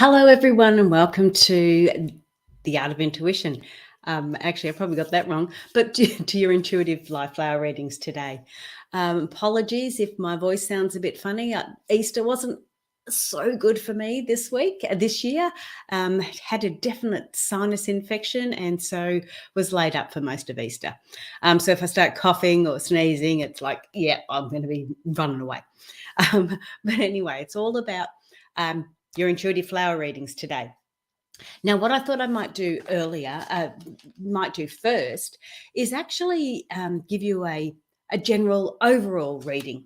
Hello, everyone, and welcome to the Art of Intuition. Actually, I probably got that wrong, but to your intuitive life flower readings today. Apologies if my voice sounds a bit funny. Easter wasn't so good for me this year. Had a definite sinus infection, and so was laid up for most of Easter. So if I start coughing or sneezing, it's like, yeah, I'm going to be running away. But anyway, it's all about your intuitive flower readings today. Now, what I thought I might do first, is actually give you a general overall reading.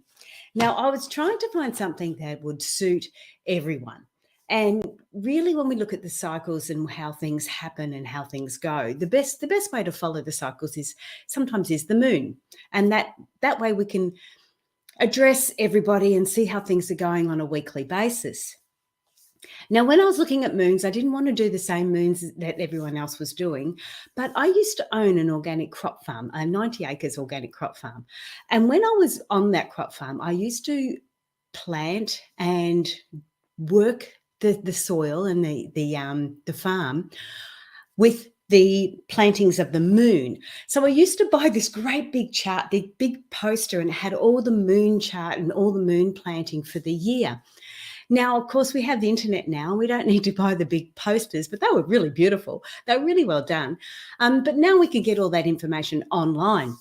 Now, I was trying to find something that would suit everyone. And really, when we look at the cycles and how things happen and how things go, the best way to follow the cycles is sometimes the moon. And that way we can address everybody and see how things are going on a weekly basis. Now, when I was looking at moons, I didn't want to do the same moons that everyone else was doing, but I used to own an organic crop farm, a 90 acres organic crop farm. And when I was on that crop farm, I used to plant and work the soil and the farm with the plantings of the moon. So I used to buy this great big chart, the big poster, and it had all the moon chart and all the moon planting for the year. Now, of course, we have the internet now. We don't need to buy the big posters, but they were really beautiful. They were really well done. But now we can get all that information online.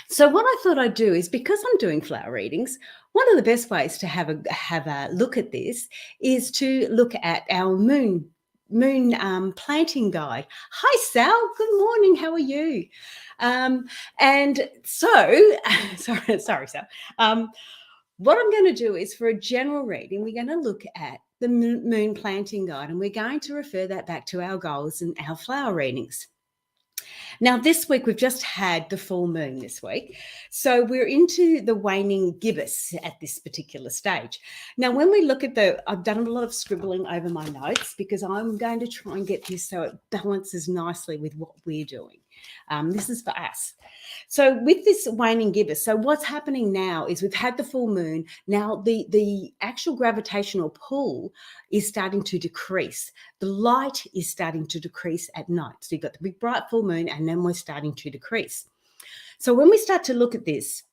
So what I thought I'd do is, because I'm doing flower readings, one of the best ways to have a look at this is to look at our moon planting guide. Hi, Sal. Good morning. How are you? And so, sorry, Sal. What I'm going to do is, for a general reading, we're going to look at the moon planting guide, and we're going to refer that back to our goals and our flower readings. Now, this week, we've just had the full moon this week. So we're into the waning gibbous at this particular stage. Now, when we look at I've done a lot of scribbling over my notes because I'm going to try and get this so it balances nicely with what we're doing. This is for us. So with this waning gibbous, so what's happening now is we've had the full moon. Now the actual gravitational pull is starting to decrease. The light is starting to decrease at night. So you've got the big bright full moon, and then we're starting to decrease. So when we start to look at this,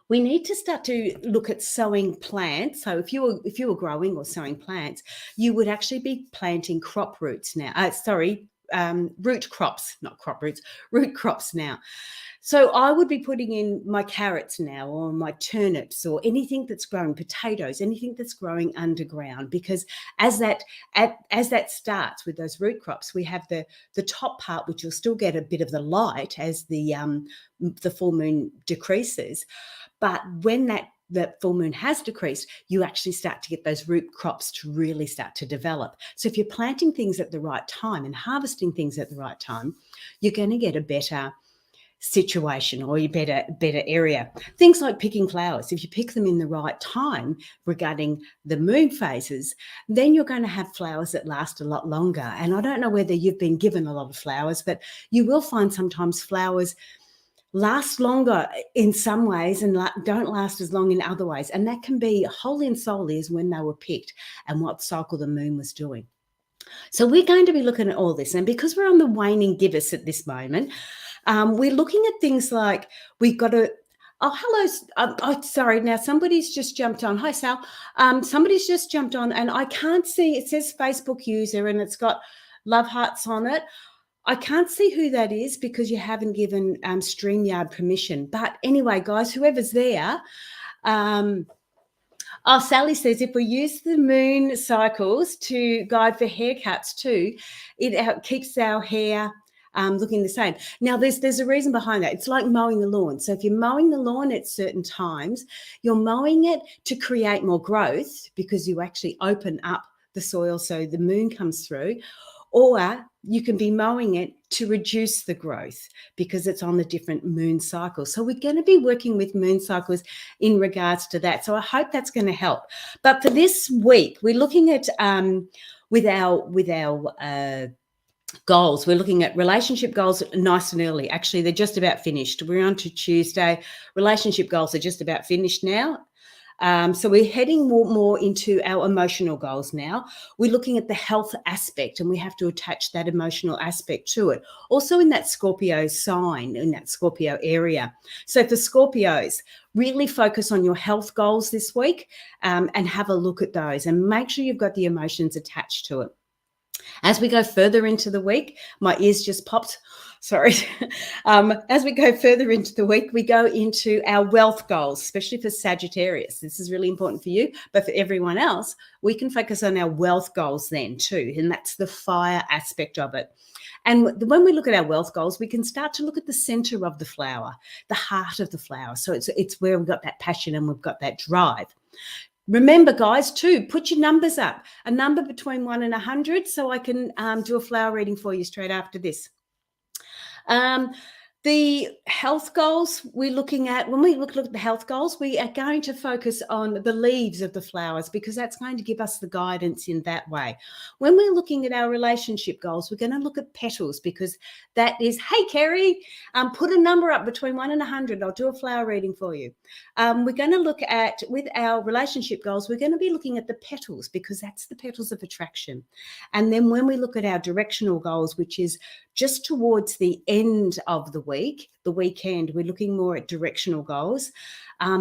we need to start to look at sowing plants. So if you were growing or sowing plants, you would actually be planting crop roots now. Root crops, not crop roots, root crops now. So I would be putting in my carrots now, or my turnips, or anything that's growing, potatoes, anything that's growing underground, because as that starts with those root crops, we have the top part, which you'll still get a bit of the light as the full moon decreases. But when that full moon has decreased, you actually start to get those root crops to really start to develop. So if you're planting things at the right time and harvesting things at the right time, you're going to get a better situation, or a better area. Things like picking flowers, if you pick them in the right time regarding the moon phases, then you're going to have flowers that last a lot longer. And I don't know whether you've been given a lot of flowers, but you will find sometimes flowers last longer in some ways and don't last as long in other ways. And that can be wholly and solely as when they were picked and what cycle the moon was doing. So we're going to be looking at all this. And because we're on the waning gibbous at this moment, we're looking at things like we've got to, hello. Sorry. Now somebody's just jumped on. Hi, Sal. Somebody's just jumped on, and I can't see, it says Facebook user and it's got love hearts on it. I can't see who that is because you haven't given StreamYard permission. But anyway, guys, whoever's there, Sally says, if we use the moon cycles to guide for haircuts too, it keeps our hair looking the same. Now, there's a reason behind that. It's like mowing the lawn. So if you're mowing the lawn at certain times, you're mowing it to create more growth because you actually open up the soil so the moon comes through. Or you can be mowing it to reduce the growth because it's on the different moon cycles. So we're going to be working with moon cycles in regards to that. So I hope that's going to help. But for this week, we're looking at with our goals. We're looking at relationship goals nice and early. Actually, they're just about finished. We're on to Tuesday. Relationship goals are just about finished now. So we're heading more into our emotional goals now. We're looking at the health aspect, and we have to attach that emotional aspect to it. Also in that Scorpio sign, in that Scorpio area. So for Scorpios, really focus on your health goals this week, and have a look at those and make sure you've got the emotions attached to it. As we go further into the week, my ears just popped. Sorry. As we go further into the week, we go into our wealth goals, especially for Sagittarius. This is really important for you, but for everyone else, we can focus on our wealth goals then too, and that's the fire aspect of it. And when we look at our wealth goals, we can start to look at the center of the flower, the heart of the flower. So it's where we've got that passion and we've got that drive. Remember, guys, too, put your numbers up, a number between 1 and 100, so I can do a flower reading for you straight after this. The health goals we're looking at, when we look at the health goals, we are going to focus on the leaves of the flowers because that's going to give us the guidance in that way. When we're looking at our relationship goals, we're going to look at petals because that is, hey, Kerry, put a number up between 1 and 100. I'll do a flower reading for you. We're going to look at, with our relationship goals, we're going to be looking at the petals because that's the petals of attraction. And then when we look at our directional goals, which is just towards the end of the weekend, we're looking more at directional goals.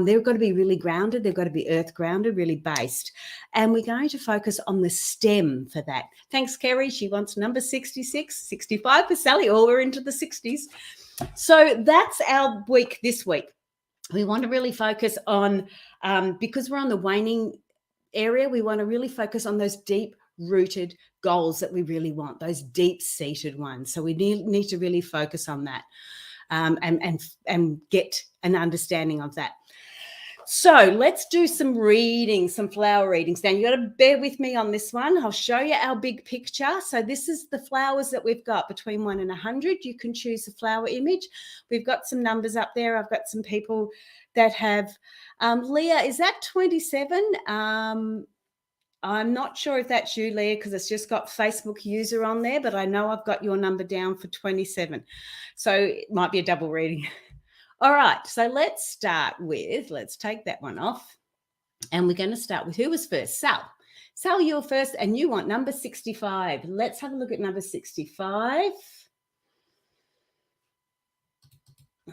They've got to be really grounded. They've got to be earth grounded, really based. And we're going to focus on the stem for that. Thanks, Kerry. She wants number 66, 65 for Sally. All we're into the 60s. So that's our week this week. We want to really focus on, because we're on the waning area, we want to really focus on those deep rooted goals that we really want, those deep seated ones. So we need to really focus on that, and get an understanding of that. So let's do some readings, some flower readings. Now, you got to bear with me on this one. I'll show you our big picture. So this is the flowers that we've got between 1 and 100. You can choose a flower image. We've got some numbers up there. I've got some people that have, Leah, is that 27? I'm not sure if that's you, Leah, because it's just got Facebook user on there, but I know I've got your number down for 27. So it might be a double reading. All right, so let's take that one off. And we're going to start with who was first? Sal. Sal, you're first, and you want number 65. Let's have a look at number 65.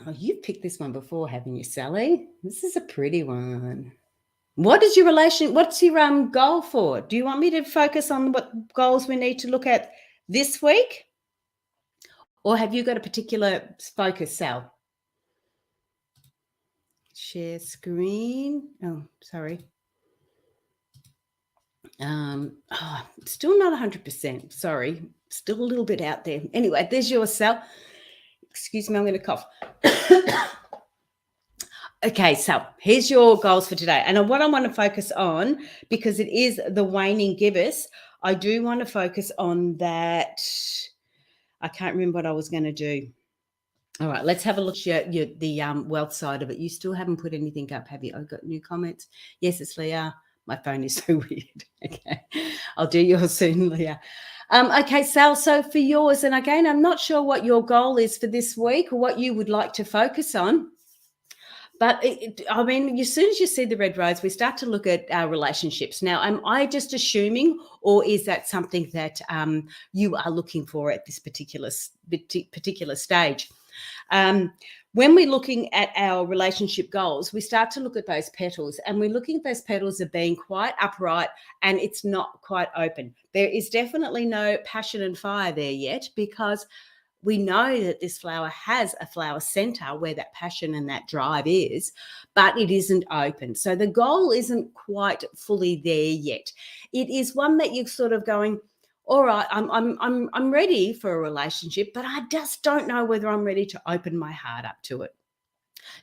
Oh, you've picked this one before, haven't you, Sally? This is a pretty one. What's your goal for? Do you want me to focus on what goals we need to look at this week? Or have you got a particular focus, Sal? Share screen. Oh, sorry. Still not 100%. Sorry. Still a little bit out there. Anyway, there's your Sal. Excuse me, I'm going to cough. Okay, so here's your goals for today. And what I want to focus on, because it is the waning gibbous, I do want to focus on that. I can't remember what I was going to do. All right, let's have a look at the wealth side of it. You still haven't put anything up, have you? I've got new comments. Yes, it's Leah. My phone is so weird. Okay, I'll do yours soon, Leah. Okay, Sal, so for yours, and again, I'm not sure what your goal is for this week or what you would like to focus on. But I mean, as soon as you see the red rose, we start to look at our relationships. Now, am I just assuming, or is that something that you are looking for at this particular stage? When we're looking at our relationship goals, we start to look at those petals, and we're looking at those petals as being quite upright and it's not quite open. There is definitely no passion and fire there yet, because we know that this flower has a flower center where that passion and that drive is, but it isn't open. So the goal isn't quite fully there yet. It is one that you're sort of going, all right, I'm ready for a relationship, but I just don't know whether I'm ready to open my heart up to it.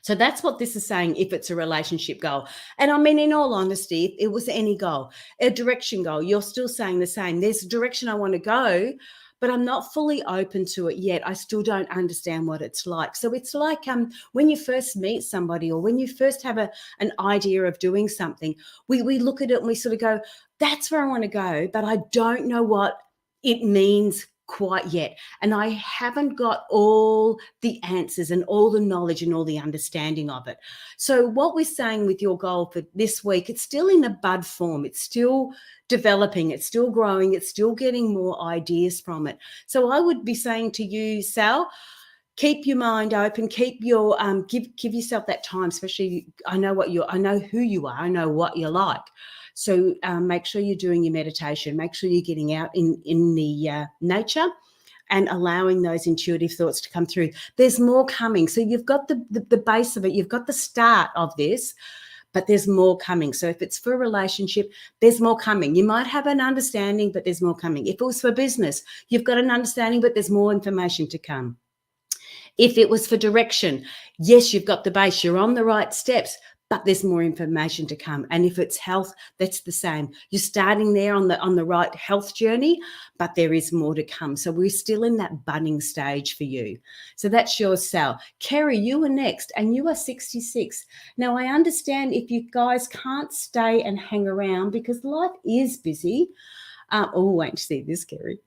So that's what this is saying, if it's a relationship goal. And I mean, in all honesty, if it was any goal, a direction goal, you're still saying the same. There's a direction I want to go, but I'm not fully open to it yet. I still don't understand what it's like. So it's like when you first meet somebody, or when you first have an idea of doing something, we look at it and we sort of go, that's where I want to go, but I don't know what it means quite yet. And I haven't got all the answers and all the knowledge and all the understanding of it. So what we're saying with your goal for this week, it's still in a bud form. It's still developing. It's still growing. It's still getting more ideas from it. So I would be saying to you, Sal, keep your mind open, keep your give yourself that time, especially I know who you are, I know what you like. So make sure you're doing your meditation, make sure you're getting out in the nature and allowing those intuitive thoughts to come through. There's more coming. So you've got the base of it, you've got the start of this, but there's more coming. So if it's for a relationship, there's more coming. You might have an understanding, but there's more coming. If it was for business, you've got an understanding, but there's more information to come. If it was for direction, yes, you've got the base, you're on the right steps, but there's more information to come. And if it's health, that's the same. You're starting there on the right health journey, but there is more to come. So we're still in that budding stage for you. So that's yours, Sal. Kerry, you are next, and you are 66. Now, I understand if you guys can't stay and hang around because life is busy. Wait to see this, Kerry.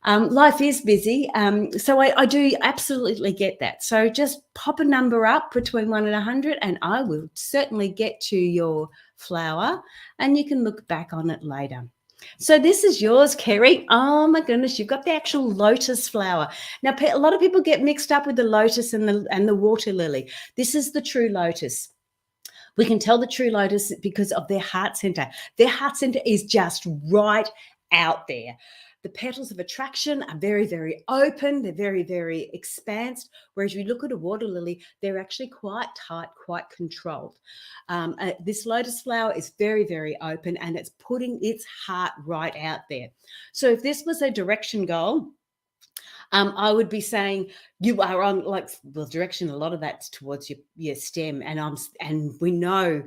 Life is busy. So I do absolutely get that. So just pop a number up between 1 and 100 and I will certainly get to your flower and you can look back on it later. So this is yours, Kerry. Oh my goodness, you've got the actual lotus flower. Now, a lot of people get mixed up with the lotus and the water lily. This is the true lotus. We can tell the true lotus because of their heart center. Their heart center is just right out there. The petals of attraction are very, very open. They're very, very expansed. Whereas you look at a water lily, they're actually quite tight, quite controlled. This lotus flower is very, very open and it's putting its heart right out there. So if this was a direction goal, I would be saying you are on direction. A lot of that's towards your stem, and we know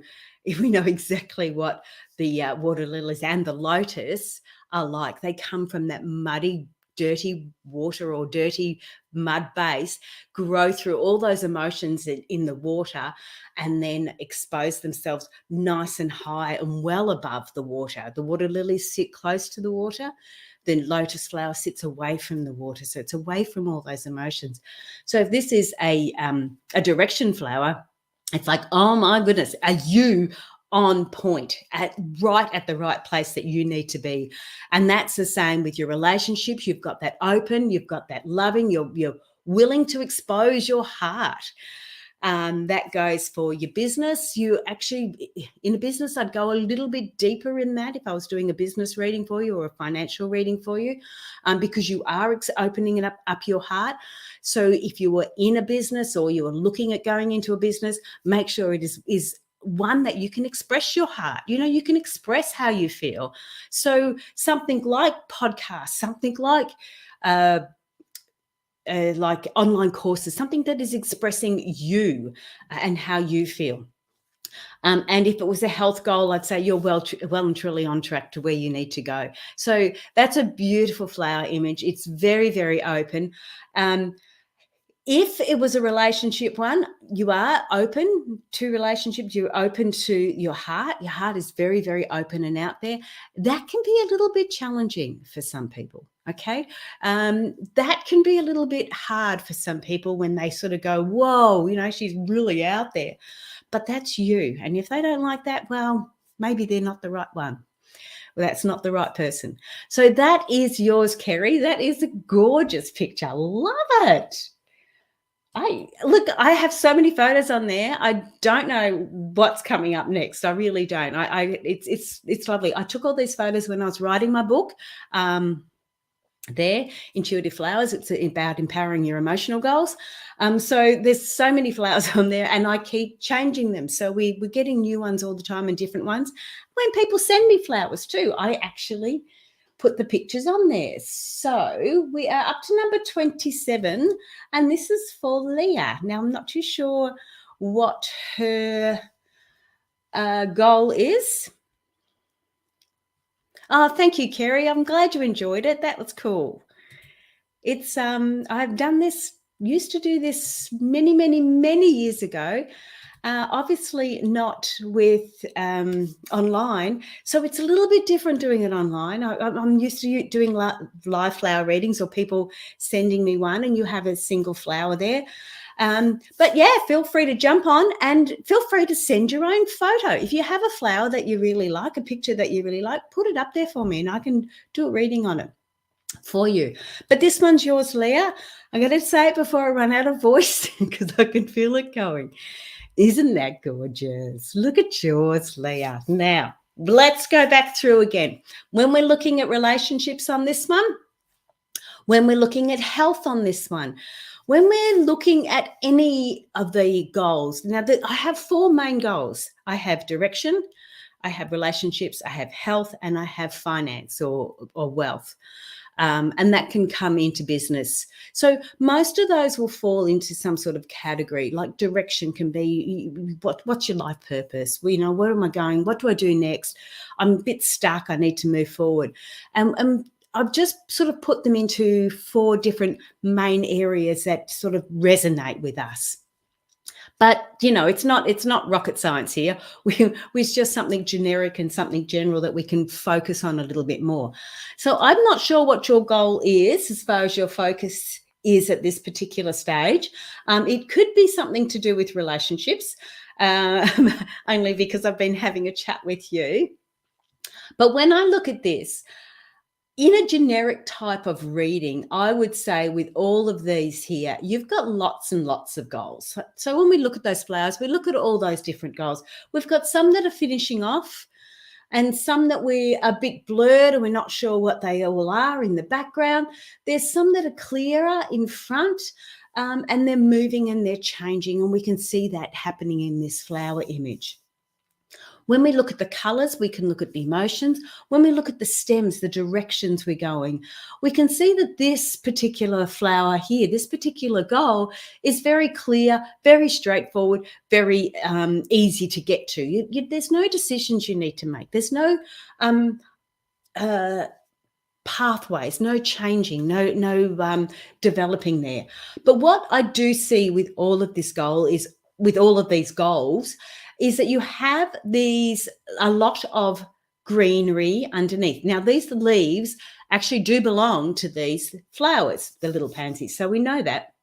exactly what the water lilies and the lotus are like. They come from that muddy, dirty water or dirty mud base, grow through all those emotions in the water, and then expose themselves nice and high and well above the water. The water lilies sit close to the water. The lotus flower sits away from the water, so it's away from all those emotions. So if this is a direction flower, it's like, oh my goodness, are you on point, right at the right place that you need to be? And that's the same with your relationships. You've got that open, you've got that loving, you're willing to expose your heart. That goes for your business. You actually, in a business, I'd go a little bit deeper in that if I was doing a business reading for you or a financial reading for you, because you are opening it up your heart. So if you were in a business or you are looking at going into a business, make sure it is one that you can express your heart. You can express how you feel. So something like podcasts, something like online courses, something that is expressing you and how you feel. And if it was a health goal, I'd say you're well and truly on track to where you need to go. So that's a beautiful flower image. It's very, very open. If it was a relationship one, you are open to relationships. You're open to your heart. Your heart is very, very open and out there. That can be a little bit challenging for some people, okay? That can be a little bit hard for some people when they sort of go, whoa, she's really out there. But that's you. And if they don't like that, well, maybe they're not the right one. Well, that's not the right person. So that is yours, Kerry. That is a gorgeous picture. Love it. I have so many photos on there. I don't know what's coming up next. I really don't. It's lovely. I took all these photos when I was writing my book. There, Intuitive Flowers. It's about empowering your emotional goals. So there's so many flowers on there, and I keep changing them. So we're getting new ones all the time and different ones. When people send me flowers too, I actually put the pictures on there. So we are up to number 27, and this is for Leah. Now, I'm not too sure what her goal is. Oh, thank you, Kerry. I'm glad you enjoyed it. That was cool. It's I've done this, used to do this many, many, many years ago. Obviously not with online. So it's a little bit different doing it online. I'm used to doing live flower readings or people sending me one and you have a single flower there. But yeah, feel free to jump on and feel free to send your own photo. If you have a flower that you really like, a picture that you really like, put it up there for me and I can do a reading on it for you. But this one's yours, Leah. I'm going to say it before I run out of voice because I can feel it going. Isn't that gorgeous? Look at yours, Leah. Now, let's go back through again. When we're looking at relationships on this one, when we're looking at health on this one, when we're looking at any of the goals, now I have 4 main goals. I have direction, I have relationships, I have health, and I have finance or wealth. And that can come into business. So most of those will fall into some sort of category. Like direction can be what's your life purpose? Well, where am I going? What do I do next? I'm a bit stuck. I need to move forward. And I've just sort of put them into 4 different main areas that sort of resonate with us. But, it's not rocket science here. It's just something generic and something general that we can focus on a little bit more. So I'm not sure what your goal is as far as your focus is at this particular stage. It could be something to do with relationships, only because I've been having a chat with you. But when I look at this, in a generic type of reading, I would say with all of these here, you've got lots and lots of goals. So when we look at those flowers, we look at all those different goals. We've got some that are finishing off and some that we're a bit blurred and we're not sure what they all are in the background. There's some that are clearer in front and they're moving and they're changing, and we can see that happening in this flower image. When we look at the colours, we can look at the emotions. When we look at the stems, the directions we're going, we can see that this particular flower here, this particular goal is very clear, very straightforward, very easy to get to. There's no decisions you need to make. There's no pathways, no changing, no developing there. But what I do see with all of these goals is that you have a lot of greenery underneath. Now, these leaves actually do belong to these flowers, the little pansies. So we know that.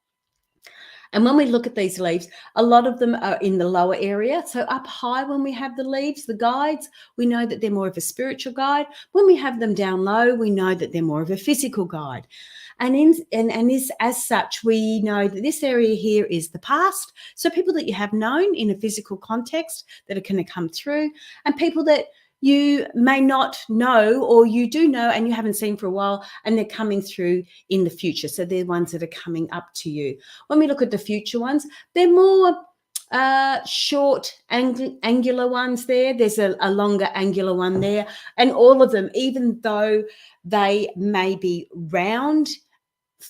And when we look at these leaves, a lot of them are in the lower area. So up high, when we have the leaves, the guides, we know that they're more of a spiritual guide. When we have them down low, we know that they're more of a physical guide. And as such, we know that this area here is the past. So people that you have known in a physical context that are going to come through, and people that you may not know or you do know and you haven't seen for a while, and they're coming through in the future. So they're ones that are coming up to you. When we look at the future ones, they're more short angular ones there. There's a longer angular one there. And all of them, even though they may be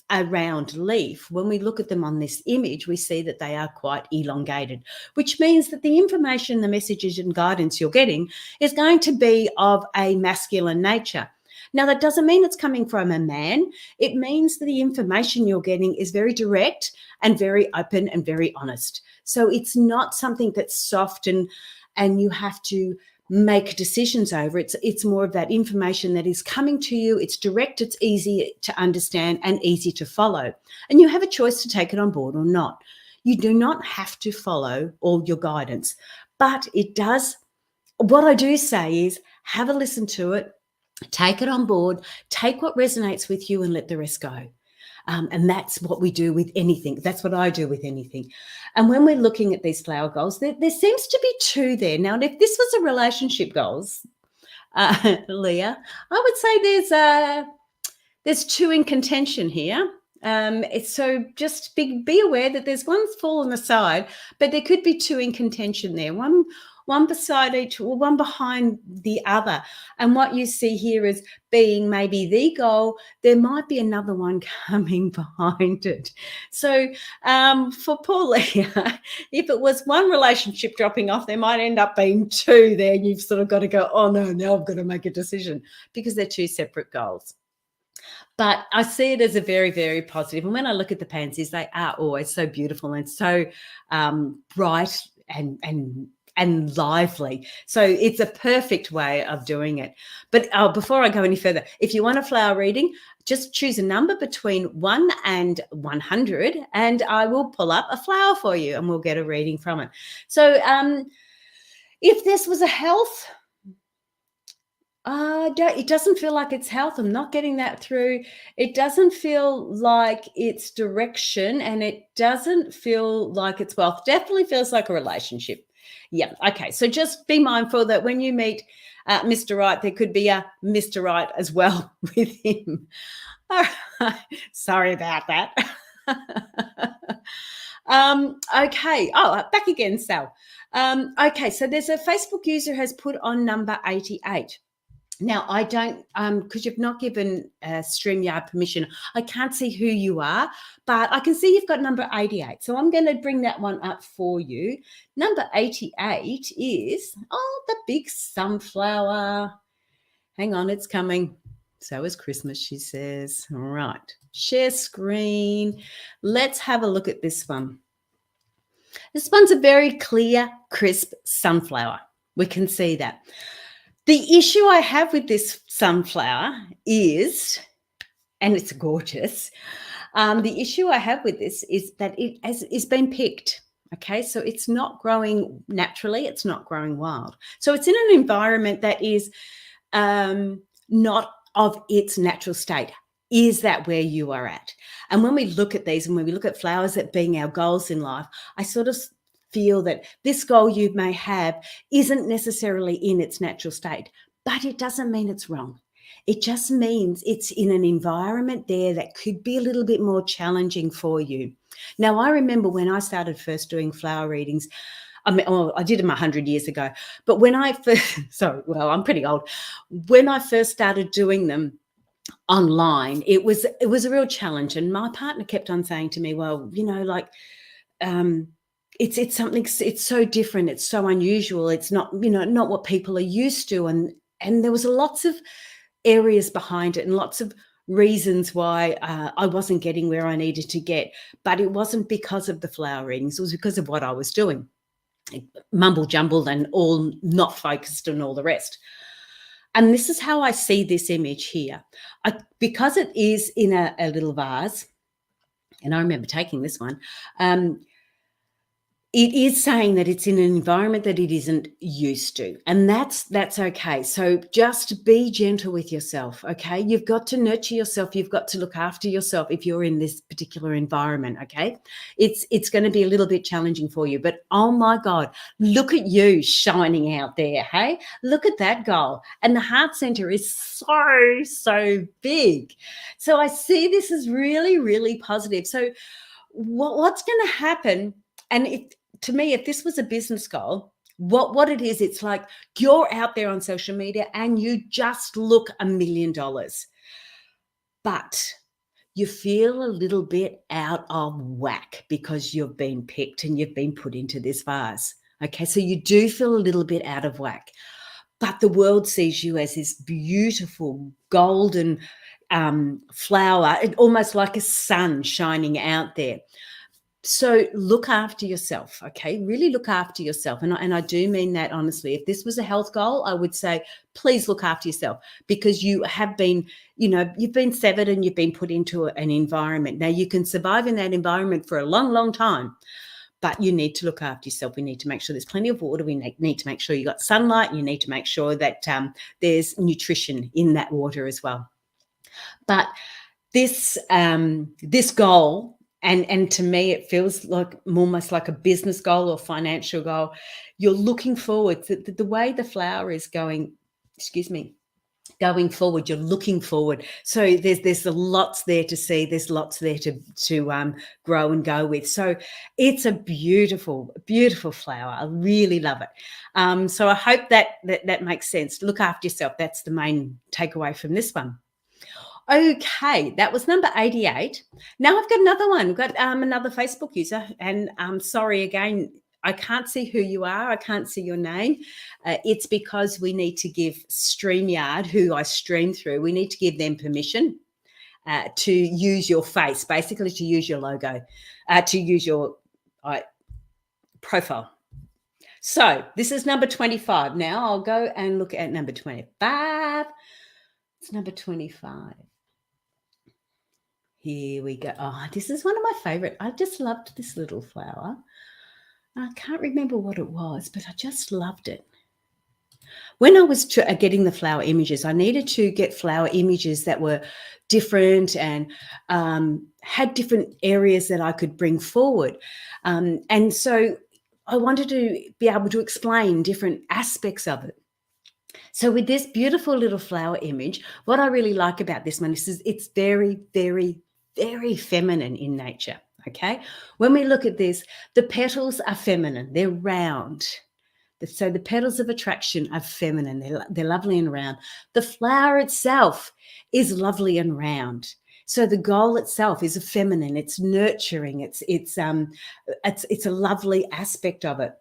a round leaf, when we look at them on this image, we see that they are quite elongated, which means that the information, the messages and guidance you're getting is going to be of a masculine nature. Now, that doesn't mean it's coming from a man. It means that the information you're getting is very direct and very open and very honest. So it's not something that's soft and you have to make decisions over. It's more of that information that is coming to you. It's direct, it's easy to understand and easy to follow. And you have a choice to take it on board or not. You do not have to follow all your guidance, but it does. What I do say is have a listen to it, take it on board, take what resonates with you and let the rest go. And that's what we do with anything. That's what I do with anything. And when we're looking at these flower goals, there seems to be 2 there. Now, if this was a relationship goals, Leah, I would say there's 2 in contention here. So just be aware that there's one fallen aside, but there could be 2 in contention there. One beside each, or one behind the other. And what you see here is being maybe the goal, there might be another one coming behind it. So for poor Leah, if it was one relationship dropping off, there might end up being 2 there. You've sort of got to go, oh no, now I've got to make a decision, because they're 2 separate goals. But I see it as a very, very positive. And when I look at the pansies, they are always so beautiful and so bright and lively. So it's a perfect way of doing it. But before I go any further, if you want a flower reading, just choose a number between 1 and 100 and I will pull up a flower for you and we'll get a reading from it. So if this was a health, it doesn't feel like it's health. I'm not getting that through. It doesn't feel like it's direction and it doesn't feel like it's wealth. Definitely feels like a relationship. Yeah. Okay. So just be mindful that when you meet Mr. Right, there could be a Mr. Right as well with him. All right. Sorry about that. Okay. Oh, back again, Sal. Okay. So there's a Facebook user has put on number 88. Now, I don't, because you've not given StreamYard permission, I can't see who you are, but I can see you've got number 88. So I'm going to bring that one up for you. Number 88 is, the big sunflower. Hang on, it's coming. So is Christmas, she says. All right, share screen. Let's have a look at this one. This one's a very clear, crisp sunflower. We can see that. The issue I have with this sunflower is, and it's gorgeous, the issue I have with this is that it is been picked, okay? So it's not growing naturally, it's not growing wild. So it's in an environment that is not of its natural state. Is that where you are at? And when we look at these and when we look at flowers that being our goals in life, I sort of feel that this goal you may have isn't necessarily in its natural state, but it doesn't mean it's wrong. It just means it's in an environment there that could be a little bit more challenging for you. Now, I remember when I started first doing flower readings, I did them 100 years ago, but when I first, I'm pretty old. When I first started doing them online, it was a real challenge. And my partner kept on saying to me, well, it's something, it's so different, it's so unusual, it's not, not what people are used to. And there was lots of areas behind it and lots of reasons why I wasn't getting where I needed to get. But it wasn't because of the flower readings, it was because of what I was doing. Mumble jumbled and all not focused and all the rest. And this is how I see this image here. Because it is in a little vase, and I remember taking this one, it is saying that it's in an environment that it isn't used to, and that's okay. So just be gentle with yourself, okay? You've got to nurture yourself. You've got to look after yourself if you're in this particular environment, okay? It's going to be a little bit challenging for you, but oh my God, look at you shining out there, hey? Look at that goal, and the heart center is so big. So I see this as really, really positive. So what's going to happen, and to me, if this was a business goal, what it is, it's like you're out there on social media and you just look $1 million, but you feel a little bit out of whack because you've been picked and you've been put into this vase. Okay, so you do feel a little bit out of whack, but the world sees you as this beautiful golden flower, almost like a sun shining out there. So look after yourself, okay? Really look after yourself. And I do mean that honestly. If this was a health goal, I would say, please look after yourself, because you have been, you've been severed and you've been put into an environment. Now, you can survive in that environment for a long, long time, but you need to look after yourself. We need to make sure there's plenty of water. We need to make sure you got sunlight. You need to make sure that there's nutrition in that water as well. But this goal, and to me, it feels like almost like a business goal or financial goal. You're looking forward to the way the flower is going, going forward, you're looking forward. So there's lots there to see. There's lots there to grow and go with. So it's a beautiful, beautiful flower. I really love it. So I hope that makes sense. Look after yourself. That's the main takeaway from this one. Okay, that was number 88. Now I've got another one. We've got another Facebook user, and sorry again, I can't see who you are. I can't see your name. It's because we need to give StreamYard, who I stream through, we need to give them permission to use your face, basically to use your logo, to use your profile. So this is number 25. Now I'll go and look at number 25. It's number 25. Here we go. Oh, this is one of my favorite. I just loved this little flower. I can't remember what it was, but I just loved it. When I was getting the flower images, I needed to get flower images that were different and had different areas that I could bring forward. And so I wanted to be able to explain different aspects of it. So with this beautiful little flower image, what I really like about this one is it's very, very, very feminine in nature, okay? When we look at this, the petals are feminine. They're round. So the petals of attraction are feminine. They're lovely and round. The flower itself is lovely and round. So the goal itself is feminine. It's nurturing. It's a lovely aspect of it.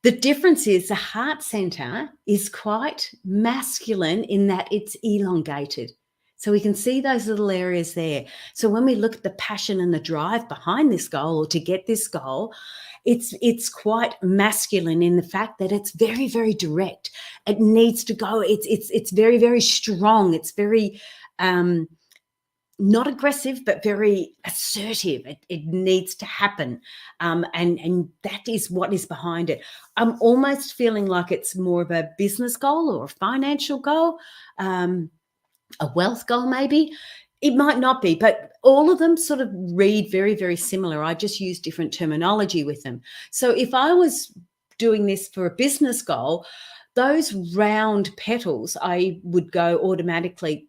The difference is the heart center is quite masculine in that it's elongated. So we can see those little areas there. So when we look at the passion and the drive behind this goal or to get this goal, it's quite masculine in the fact that it's very, very direct. It needs to go. It's very, very strong. It's very not aggressive, but very assertive. It needs to happen. And that is what is behind it. I'm almost feeling like it's more of a business goal or a financial goal, a wealth goal maybe. It might not be, but all of them sort of read very, very similar. I just use different terminology with them. So if I was doing this for a business goal, those round petals, I would go automatically.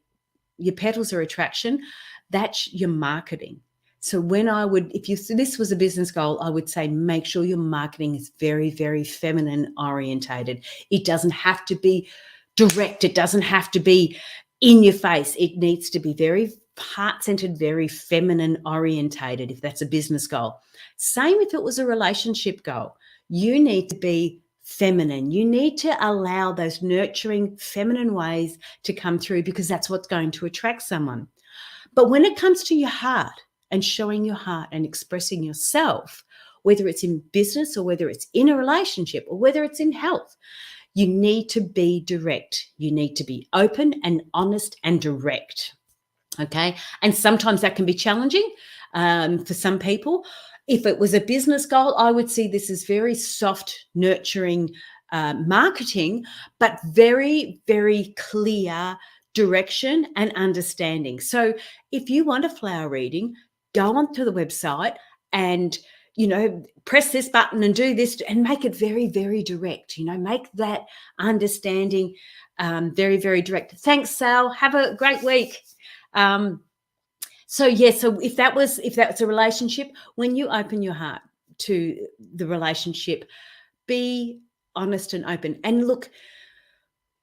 Your petals are attraction. That's your marketing. So if this was a business goal, I would say make sure your marketing is very, very feminine orientated. It doesn't have to be direct. It doesn't have to be in your face. It needs to be very heart-centered, very feminine orientated, if that's a business goal. Same if it was a relationship goal. You need to be feminine. You need to allow those nurturing feminine ways to come through because that's what's going to attract someone. But when it comes to your heart and showing your heart and expressing yourself, whether it's in business or whether it's in a relationship or whether it's in health, you need to be direct. You need to be open and honest and direct. Okay. And sometimes that can be challenging for some people. If it was a business goal, I would see this as very soft, nurturing marketing, but very, very clear direction and understanding. So if you want a flower reading, go onto the website and press this button and do this and make it very, very direct. Make that understanding very, very direct. Thanks, Sal. Have a great week. So if that's a relationship, when you open your heart to the relationship, be honest and open. And look,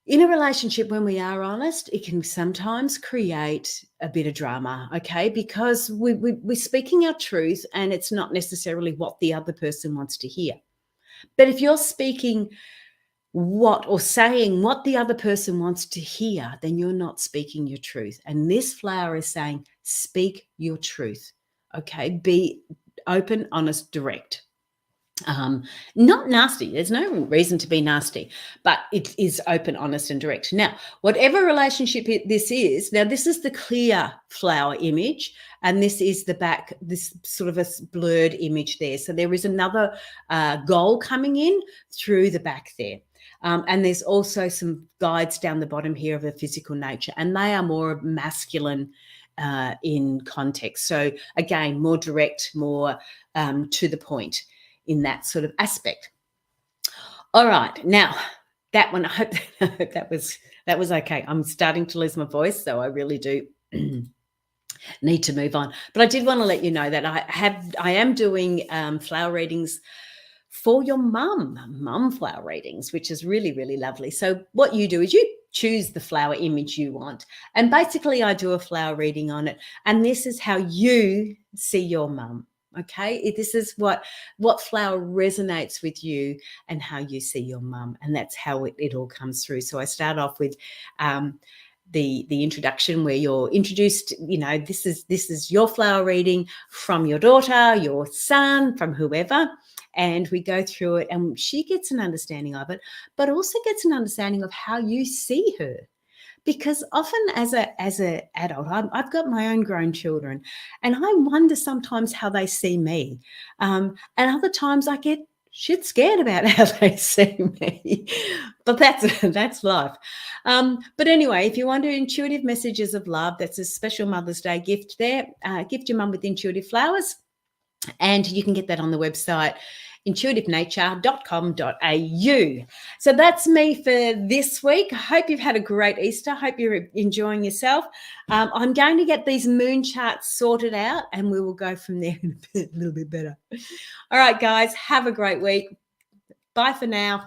in a relationship, when we are honest, it can sometimes create a bit of drama, okay? Because we're speaking our truth and it's not necessarily what the other person wants to hear. But if you're speaking saying what the other person wants to hear, then you're not speaking your truth. And this flower is saying, speak your truth, okay? Be open, honest, direct. Not nasty. There's no reason to be nasty, but it is open, honest, and direct. Now, whatever relationship this is the clear flower image, and this is the back, this sort of a blurred image there. So there is another goal coming in through the back there. And there's also some guides down the bottom here of a physical nature, and they are more masculine in context. So again, more direct, more to the point in that sort of aspect. All right, now that one, I hope that was okay. I'm starting to lose my voice, so I really do need to move on. But I did want to let you know that I am doing flower readings for your mum flower readings, which is really, really lovely. So what you do is you choose the flower image you want, and basically I do a flower reading on it, and this is how you see your mum. Okay, this is what flower resonates with you and how you see your mum, and that's how it all comes through. So I start off with the introduction where you're introduced, this is your flower reading from your daughter, your son, from whoever, and we go through it, and she gets an understanding of it, but also gets an understanding of how you see her. Because often as a adult, I've got my own grown children, and I wonder sometimes how they see me, and other times I get shit scared about how they see me. But that's life. But anyway, if you want intuitive messages of love, that's a special Mother's Day gift there. Gift your mum with intuitive flowers, and you can get that on the website intuitivenature.com.au. So that's me for this week. I hope you've had a great Easter. Hope you're enjoying yourself. I'm going to get these moon charts sorted out, and we will go from there a little bit better. All right, guys, have a great week. Bye for now.